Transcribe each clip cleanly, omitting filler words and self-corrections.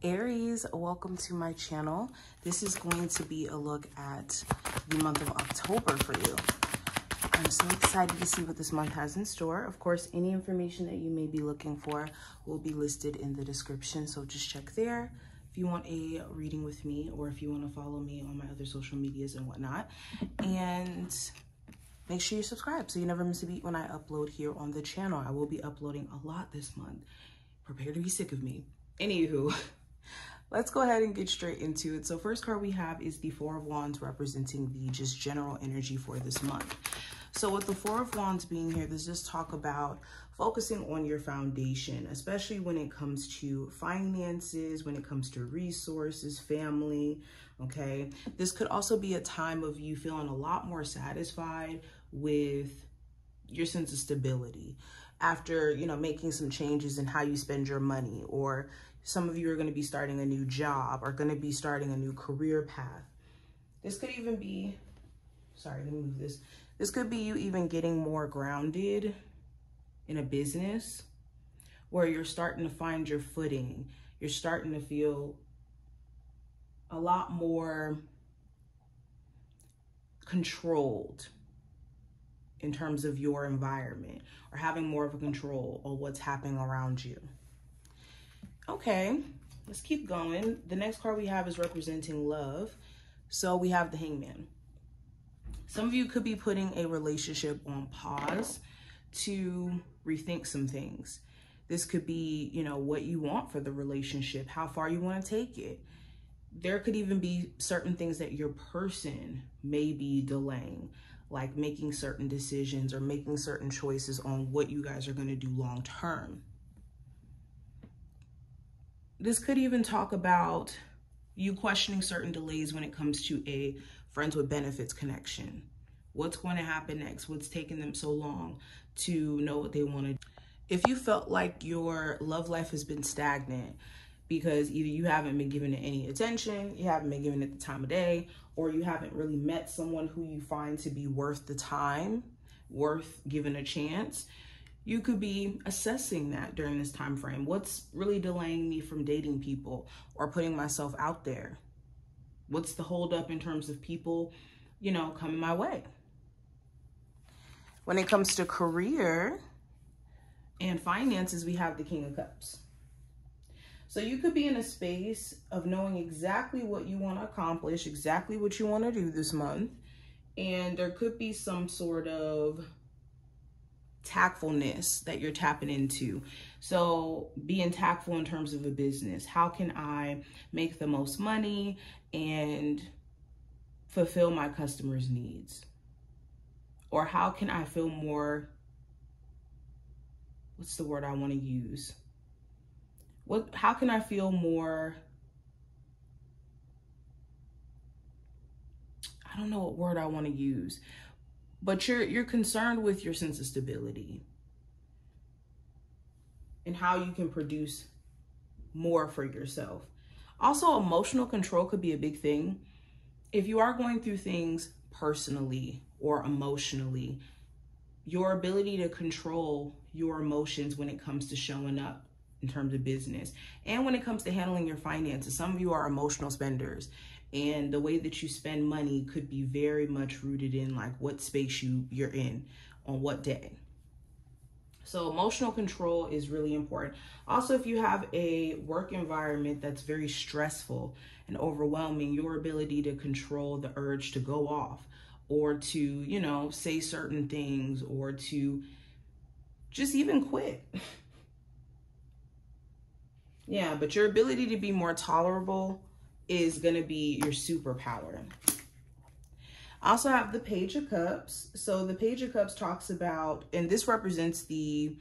Aries, welcome to my channel. This is going to be a look at the month of October for you. I'm so excited to see what this month has in store. Of course, any information that you may be looking for will be listed in the description, so just check there if you want a reading with me or if you want to follow me on my other social medias and whatnot. And make sure you subscribe so you never miss a beat when I upload here on the channel. I will be uploading a lot this month. Prepare to be sick of me. Anywho, let's go ahead and get straight into it. So first card we have is the Four of Wands, representing the just general energy for this month. So with the Four of Wands being here, this just talk about focusing on your foundation, especially when it comes to finances, when it comes to resources, family, okay? This could also be a time of you feeling a lot more satisfied with your sense of stability after, you know, making some changes in how you spend your money, or some of you are going to be starting a new job or going to be starting a new career path. This could even be, sorry, let me move this. This could be you even getting more grounded in a business where you're starting to find your footing. You're starting to feel a lot more controlled in terms of your environment, or having more of a control on what's happening around you. Okay, let's keep going. The next card we have is representing love. So we have the Hangman. Some of you could be putting a relationship on pause to rethink some things. This could be, you know, what you want for the relationship, how far you want to take it. There could even be certain things that your person may be delaying, like making certain decisions or making certain choices on what you guys are going to do long term. This could even talk about you questioning certain delays when it comes to a friends with benefits connection. What's going to happen next? What's taking them so long to know what they want to do? If you felt like your love life has been stagnant because either you haven't been giving it any attention, you haven't been giving it the time of day, or you haven't really met someone who you find to be worth the time, worth giving a chance, you could be assessing that during this time frame. What's really delaying me from dating people or putting myself out there? What's the holdup in terms of people, you know, coming my way? When it comes to career and finances, we have the King of Cups. So you could be in a space of knowing exactly what you want to accomplish, exactly what you want to do this month. And there could be some sort of tactfulness that you're tapping into. So being tactful in terms of a business. How can I make the most money and fulfill my customers' needs? Or how can I feel more, what's the word I want to use? How can I feel more, I don't know what word I want to use, but you're concerned with your sense of stability and how you can produce more for yourself. Also, emotional control could be a big thing. If you are going through things personally or emotionally, your ability to control your emotions when it comes to showing up in terms of business and when it comes to handling your finances. Some of you are emotional spenders, and the way that you spend money could be very much rooted in like what space you're in on what day. So emotional control is really important. Also, if you have a work environment that's very stressful and overwhelming, your ability to control the urge to go off or to, you know, say certain things or to just even quit. Yeah, but your ability to be more tolerable is going to be your superpower. I also have the Page of Cups. So the Page of Cups talks about, and this represents the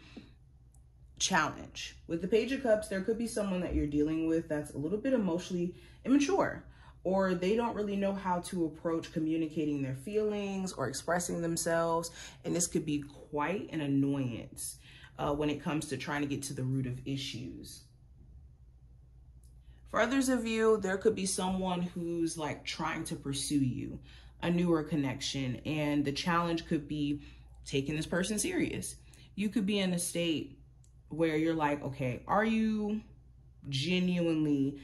challenge. With the Page of Cups, there could be someone that you're dealing with that's a little bit emotionally immature, or they don't really know how to approach communicating their feelings or expressing themselves. And this could be quite an annoyance when it comes to trying to get to the root of issues. For others of you, there could be someone who's like trying to pursue you, a newer connection, and the challenge could be taking this person serious. You could be in a state where you're like, okay, are you genuinely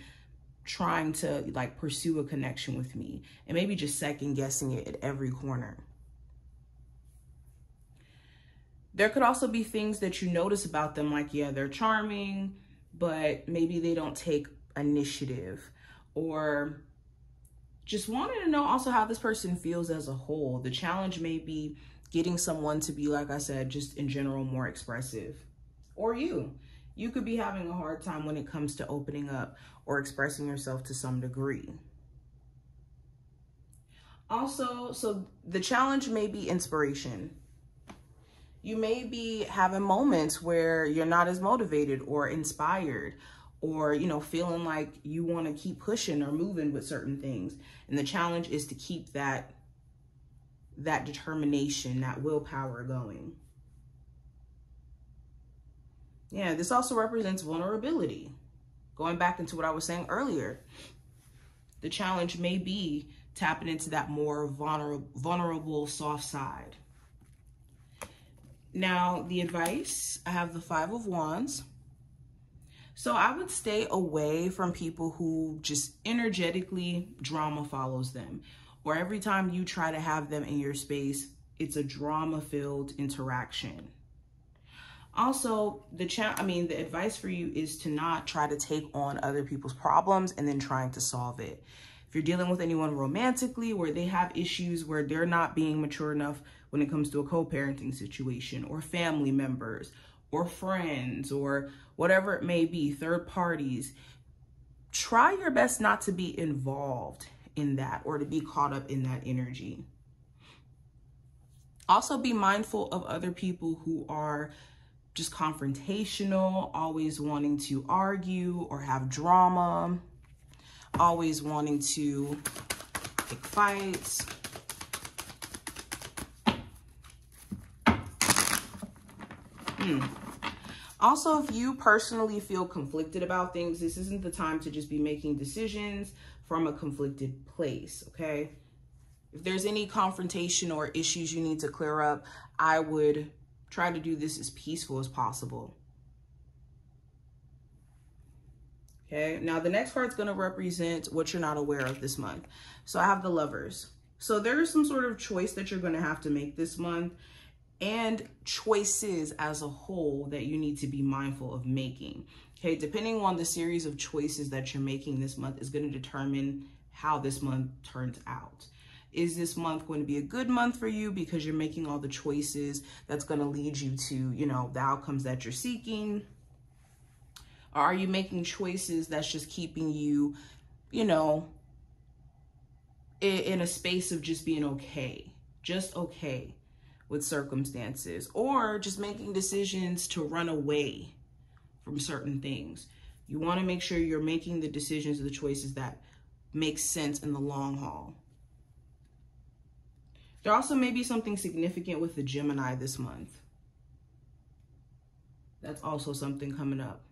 trying to like pursue a connection with me, and maybe just second guessing it at every corner. There could also be things that you notice about them, like, yeah, they're charming, but maybe they don't take initiative, or just wanting to know also how this person feels as a whole. The challenge may be getting someone to be, like I said, just in general, more expressive. Or you could be having a hard time when it comes to opening up or expressing yourself to some degree. Also, so the challenge may be inspiration. You may be having moments where you're not as motivated or inspired, or, you know, feeling like you want to keep pushing or moving with certain things. And the challenge is to keep that determination, that willpower going. Yeah, this also represents vulnerability. Going back into what I was saying earlier, the challenge may be tapping into that more vulnerable, soft side. Now, the advice, I have the 5 of Wands. So I would stay away from people who just energetically drama follows them, or every time you try to have them in your space, it's a drama-filled interaction. Also, the advice for you is to not try to take on other people's problems and then trying to solve it. If you're dealing with anyone romantically where they have issues where they're not being mature enough when it comes to a co-parenting situation, or family members, or friends, or whatever it may be, third parties, try your best not to be involved in that or to be caught up in that energy. Also, be mindful of other people who are just confrontational, always wanting to argue or have drama, always wanting to pick fights. Also, if you personally feel conflicted about things, this isn't the time to just be making decisions from a conflicted place, okay? If there's any confrontation or issues you need to clear up, I would try to do this as peaceful as possible. Okay, now the next card's going to represent what you're not aware of this month. So I have the Lovers. So there is some sort of choice that you're going to have to make this month, and choices as a whole that you need to be mindful of making. Okay, depending on the series of choices that you're making this month is going to determine how this month turns out. Is this month going to be a good month for you because you're making all the choices that's going to lead you to, you know, the outcomes that you're seeking? Or are you making choices that's just keeping you, you know, in a space of just being okay, just okay with circumstances, or just making decisions to run away from certain things? You want to make sure you're making the decisions or the choices that make sense in the long haul. There also may be something significant with the Gemini this month. That's also something coming up.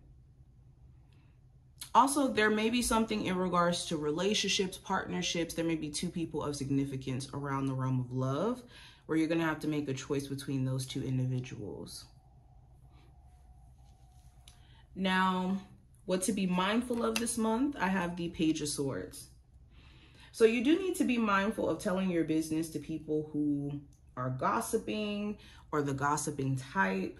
Also, there may be something in regards to relationships, partnerships. There may be 2 people of significance around the realm of love, where you're going to have to make a choice between those 2 individuals. Now, what to be mindful of this month, I have the Page of Swords. So you do need to be mindful of telling your business to people who are gossiping or the gossiping type.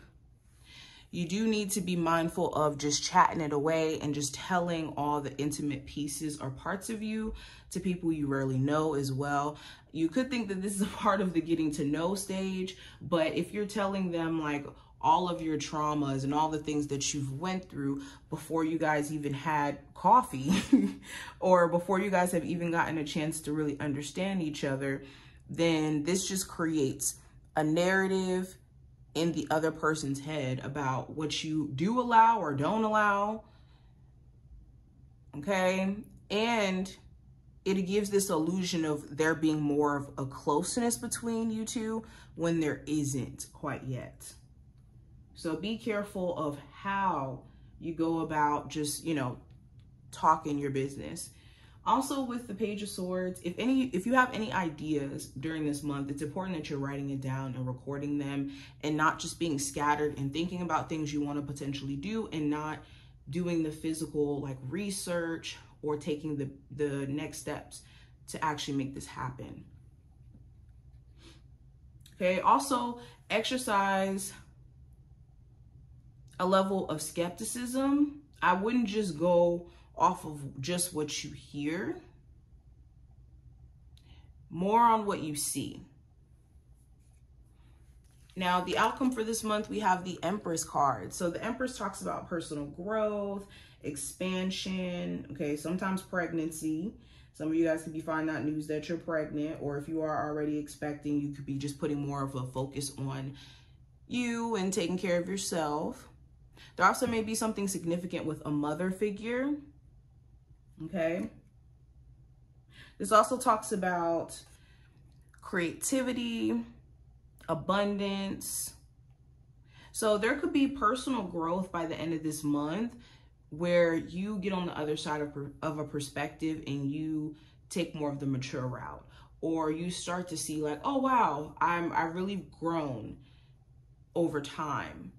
You do need to be mindful of just chatting it away and just telling all the intimate pieces or parts of you to people you rarely know as well. You could think that this is a part of the getting to know stage, but if you're telling them like all of your traumas and all the things that you've went through before you guys even had coffee or before you guys have even gotten a chance to really understand each other, then this just creates a narrative in the other person's head about what you do allow or don't allow. Okay. And it gives this illusion of there being more of a closeness between you two when there isn't quite yet. So be careful of how you go about just, you know, talking your business. Also with the Page of Swords, if you have any ideas during this month, it's important that you're writing it down and recording them and not just being scattered and thinking about things you want to potentially do and not doing the physical like research or taking the next steps to actually make this happen. Okay, also exercise a level of skepticism. I wouldn't just go off of just what you hear, more on what you see. Now, the outcome for this month, we have the Empress card. So the Empress talks about personal growth, expansion, okay, sometimes pregnancy. Some of you guys could be finding out news that you're pregnant, or if you are already expecting, you could be just putting more of a focus on you and taking care of yourself. There also may be something significant with a mother figure, okay? This also talks about creativity, abundance. So there could be personal growth by the end of this month where you get on the other side of a perspective and you take more of the mature route, or you start to see like, oh wow, I've really grown over time.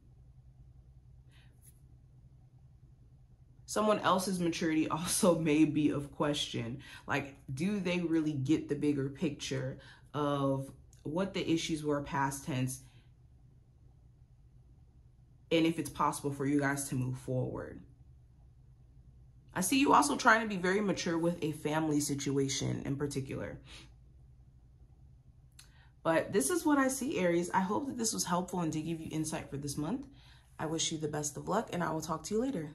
Someone else's maturity also may be of question. Like, do they really get the bigger picture of what the issues were past tense, and if it's possible for you guys to move forward? I see you also trying to be very mature with a family situation in particular. But this is what I see, Aries. I hope that this was helpful and to give you insight for this month. I wish you the best of luck, and I will talk to you later.